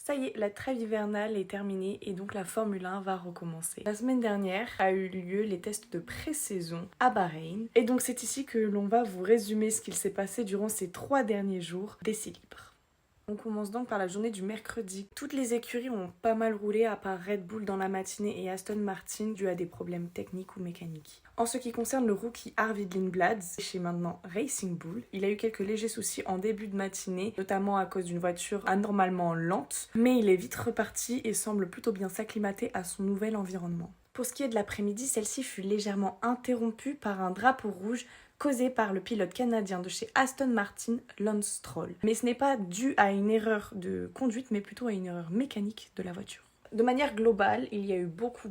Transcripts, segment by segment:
Ça y est, la trêve hivernale est terminée et donc la Formule 1 va recommencer. La semaine dernière a eu lieu les tests de pré-saison à Bahreïn. Et donc c'est ici que l'on va vous résumer ce qu'il s'est passé durant ces 3 derniers jours d'essais libres. On commence donc par la journée du mercredi. Toutes les écuries ont pas mal roulé à part Red Bull dans la matinée et Aston Martin dû à des problèmes techniques ou mécaniques. En ce qui concerne le rookie Arvid Lindblad, chez maintenant Racing Bull, il a eu quelques légers soucis en début de matinée, notamment à cause d'une voiture anormalement lente, mais il est vite reparti et semble plutôt bien s'acclimater à son nouvel environnement. Pour ce qui est de l'après-midi, celle-ci fut légèrement interrompue par un drapeau rouge causé par le pilote canadien de chez Aston Martin, Lance Stroll. Mais ce n'est pas dû à une erreur de conduite, mais plutôt à une erreur mécanique de la voiture. De manière globale, il y a eu beaucoup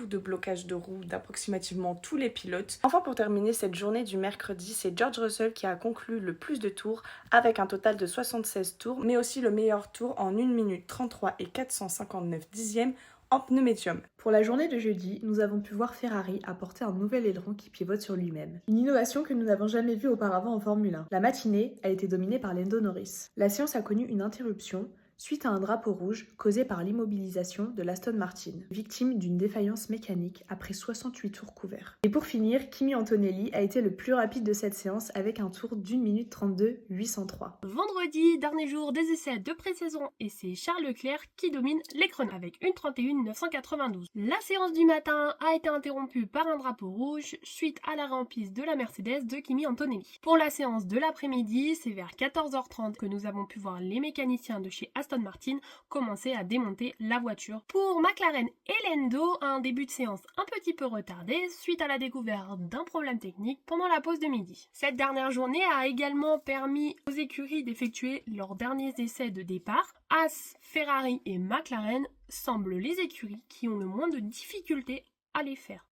de blocages de roues d'approximativement tous les pilotes. Enfin, pour terminer cette journée du mercredi, c'est George Russell qui a conclu le plus de tours avec un total de 76 tours, mais aussi le meilleur tour en 1 minute 33 et 459 dixièmes en pneu médium. Pour la journée de jeudi, nous avons pu voir Ferrari apporter un nouvel aileron qui pivote sur lui-même. Une innovation que nous n'avons jamais vue auparavant en Formule 1. La matinée a été dominée par Lando Norris. La séance a connu une interruption suite à un drapeau rouge causé par l'immobilisation de l'Aston Martin, victime d'une défaillance mécanique après 68 tours couverts. Et pour finir, Kimi Antonelli a été le plus rapide de cette séance avec un tour d'1 minute 32 803. Vendredi, dernier jour des essais de pré-saison et c'est Charles Leclerc qui domine les chronos avec une 31 992. La séance du matin a été interrompue par un drapeau rouge suite à l'arrêt en piste de la Mercedes de Kimi Antonelli. Pour la séance de l'après-midi, c'est vers 14h30 que nous avons pu voir les mécaniciens de chez Aston Martin commencer à démonter la voiture. Pour McLaren et Lando, un début de séance un petit peu retardé suite à la découverte d'un problème technique pendant la pause de midi. Cette dernière journée a également permis aux écuries d'effectuer leurs derniers essais de départ. Haas, Ferrari et McLaren semblent les écuries qui ont le moins de difficultés à les faire.